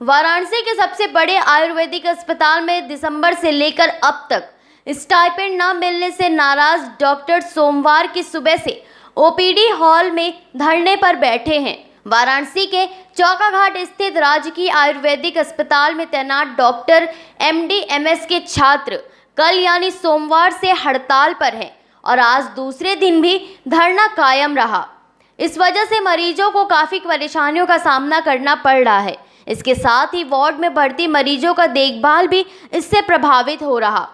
वाराणसी के सबसे बड़े आयुर्वेदिक अस्पताल में दिसंबर से लेकर अब तक स्टाइपेंड न मिलने से नाराज डॉक्टर सोमवार की सुबह से ओपीडी हॉल में धरने पर बैठे हैं। वाराणसी के चौकाघाट स्थित राजकीय आयुर्वेदिक अस्पताल में तैनात डॉक्टर MD/MS के छात्र कल यानी सोमवार से हड़ताल पर हैं और आज दूसरे दिन भी धरना कायम रहा। इस वजह से मरीजों को काफ़ी परेशानियों का सामना करना पड़ रहा है। इसके साथ ही वार्ड में भर्ती मरीजों का देखभाल भी इससे प्रभावित हो रहा।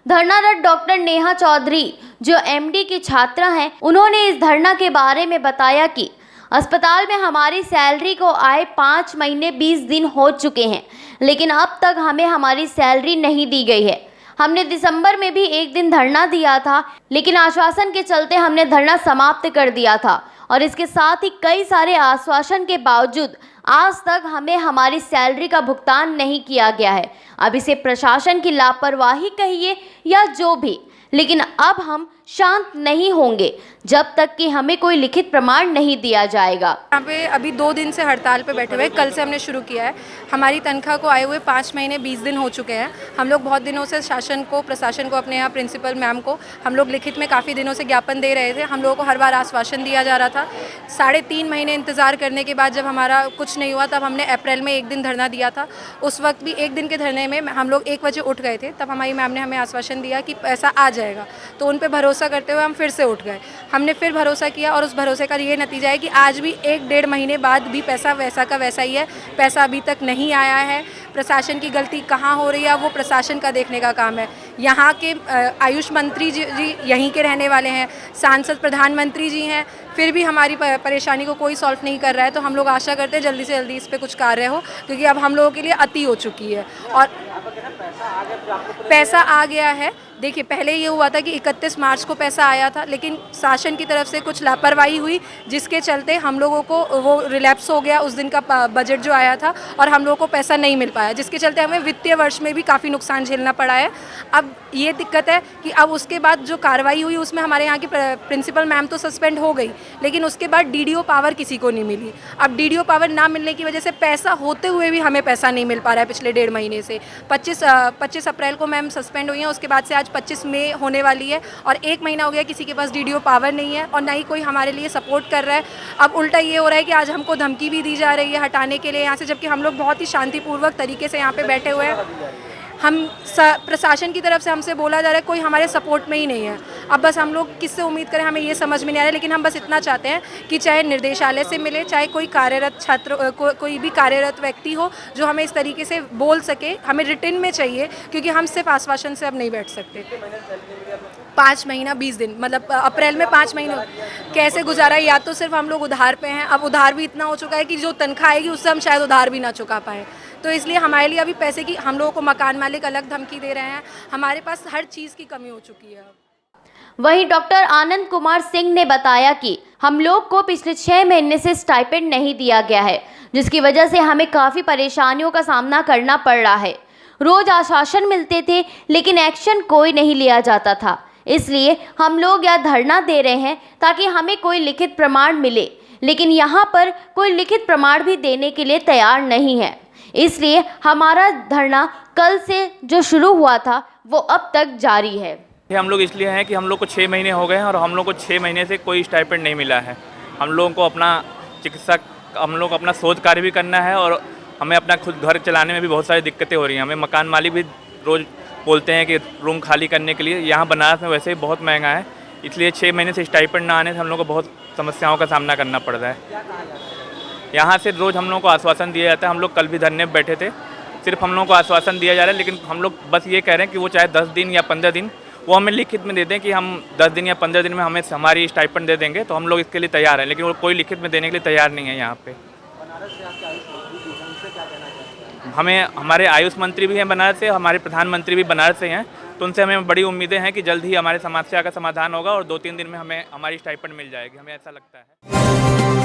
धरनारत डॉक्टर नेहा चौधरी जो MD की छात्रा हैं, उन्होंने इस धरना के बारे में बताया कि अस्पताल में हमारी सैलरी को आए 5 महीने 20 दिन हो चुके हैं, लेकिन अब तक हमें हमारी सैलरी नहीं दी गई है। हमने दिसंबर में भी 1 दिन धरना दिया था, लेकिन आश्वासन के चलते हमने धरना समाप्त कर दिया था और इसके साथ ही कई सारे आश्वासन के बावजूद आज तक हमें हमारी सैलरी का भुगतान नहीं किया गया है। अब इसे प्रशासन की लापरवाही कहिए या जो भी, लेकिन अब हम शांत नहीं होंगे जब तक कि हमें कोई लिखित प्रमाण नहीं दिया जाएगा। यहाँ पे अभी 2 दिन से हड़ताल पे बैठे हुए, कल से हमने शुरू किया है। हमारी तनख्वाह को आए हुए 5 महीने 20 दिन हो चुके हैं। हम लोग बहुत दिनों से शासन को, प्रशासन को, अपने यहाँ प्रिंसिपल मैम को हम लोग लिखित में काफ़ी दिनों से ज्ञापन दे रहे थे। हम लोगों को हर बार आश्वासन दिया जा रहा था। 3.5 महीने इंतज़ार करने के बाद जब हमारा कुछ नहीं हुआ, तब हमने अप्रैल में 1 दिन धरना दिया था। उस वक्त भी 1 दिन के धरने में हम लोग 1 बजे उठ गए थे। तब हमारी मैम ने हमें आश्वासन दिया कि पैसा आ जाएगा, तो उन पर भरोसा करते हुए हम फिर से उठ गए। हमने फिर भरोसा किया और उस भरोसे का ये नतीजा है कि आज भी 1-1.5 महीने बाद भी पैसा वैसा का वैसा ही है। पैसा अभी तक नहीं आया है। प्रशासन की गलती कहाँ हो रही है, वो प्रशासन का देखने का काम है। यहाँ के आयुष मंत्री जी यहीं के रहने वाले हैं, सांसद प्रधानमंत्री जी हैं, फिर भी हमारी परेशानी को कोई सॉल्व नहीं कर रहा है। तो हम लोग आशा करते हैं जल्दी से जल्दी इस पर कुछ कार्य हो, क्योंकि अब हम लोगों के लिए अति हो चुकी है। और पैसा आ गया है। देखिए, पहले ये हुआ था कि 31 मार्च को पैसा आया था, लेकिन शासन की तरफ से कुछ लापरवाही हुई, जिसके चलते हम लोगों को वो रिलैप्स हो गया उस दिन का बजट जो आया था, और हम लोगों को पैसा नहीं मिल पाया, जिसके चलते हमें वित्तीय वर्ष में भी काफ़ी नुकसान झेलना पड़ा है। अब ये दिक्कत है कि अब उसके बाद जो कार्रवाई हुई उसमें हमारे यहाँ की प्रिंसिपल मैम तो सस्पेंड हो गई, लेकिन उसके बाद DDO पावर किसी को नहीं मिली। अब DDO पावर ना मिलने की वजह से पैसा होते हुए भी हमें पैसा नहीं मिल पा रहा है पिछले 1.5 महीने से। 25 अप्रैल को मैम सस्पेंड हुई हैं, उसके बाद से आज 25 मई होने वाली है और 1 महीना हो गया किसी के पास DDO पावर नहीं है और ना ही कोई हमारे लिए सपोर्ट कर रहा है। अब उल्टा ये हो रहा है कि आज हमको धमकी भी दी जा रही है हटाने के लिए यहाँ से, जबकि हम लोग बहुत ही शांतिपूर्वक तरीके से यहाँ पे बैठे हुए हैं। हम प्रशासन की तरफ से हमसे बोला जा रहा है कोई हमारे सपोर्ट में ही नहीं है। अब बस हम लोग किससे उम्मीद करें, हमें ये समझ में नहीं आ रहा है। लेकिन हम बस इतना चाहते हैं कि चाहे निर्देशालय से मिले, चाहे कोई कार्यरत छात्र कोई भी कार्यरत व्यक्ति हो जो हमें इस तरीके से बोल सके, हमें रिटर्न में चाहिए, क्योंकि हम सिर्फ आश्वासन से अब नहीं बैठ सकते। 5 महीना 20 दिन, मतलब अप्रैल में 5 महीने कैसे गुजारा, या तो सिर्फ हम लोग उधार पे हैं। अब उधार भी इतना हो चुका है कि जो तनख्वाह आएगी उससे हम शायद उधार भी ना चुका पाएँ। तो इसलिए हमारे लिए अभी पैसे की, हम लोगों को मकान मालिक अलग धमकी दे रहे हैं, हमारे पास हर चीज़ की कमी हो चुकी है। वहीं डॉक्टर आनंद कुमार सिंह ने बताया कि हम लोग को पिछले 6 महीने से स्टाइपेंड नहीं दिया गया है, जिसकी वजह से हमें काफ़ी परेशानियों का सामना करना पड़ रहा है। रोज़ आश्वासन मिलते थे, लेकिन एक्शन कोई नहीं लिया जाता था। इसलिए हम लोग यह धरना दे रहे हैं ताकि हमें कोई लिखित प्रमाण मिले, लेकिन यहाँ पर कोई लिखित प्रमाण भी देने के लिए तैयार नहीं है। इसलिए हमारा धरना कल से जो शुरू हुआ था वो अब तक जारी है। हम लोग इसलिए हैं कि हम लोग को 6 महीने हो गए हैं और हम लोग को 6 महीने से कोई स्टाइपेंड नहीं मिला है। हम लोगों को अपना चिकित्सा, हम लोग अपना शोध कार्य भी करना है और हमें अपना खुद घर चलाने में भी बहुत सारी दिक्कतें हो रही हैं। हमें मकान मालिक भी रोज़ बोलते हैं कि रूम खाली करने के लिए। यहाँ बनारस में वैसे ही बहुत महंगा है, इसलिए 6 महीने से स्टाइपेंड ना आने से हम लोग को बहुत समस्याओं का सामना करना पड़ रहा है। यहाँ से रोज़ हम लोगों को आश्वासन दिया जाता है। हम लोग कल भी धरने में बैठे थे, सिर्फ हम लोगों को आश्वासन दिया जा रहा है, लेकिन हम लोग बस ये कह रहे हैं कि वो चाहे 10 दिन या 15 दिन वो हमें लिखित में दे दें कि हम 10 दिन या 15 दिन में हमें हमारी स्टाइपेंड दे देंगे, तो हम लोग इसके लिए तैयार हैं। लेकिन वो कोई लिखित में देने के लिए तैयार नहीं है। यहाँ पे हमें हमारे आयुष मंत्री भी हैं बनारस से, हमारे प्रधानमंत्री भी बनारस से हैं, तो उनसे हमें बड़ी उम्मीदें हैं कि जल्द ही हमारे समस्या का समाधान होगा और 2-3 दिन में हमें हमारी स्टाइपेंड मिल जाएगी, हमें ऐसा लगता है।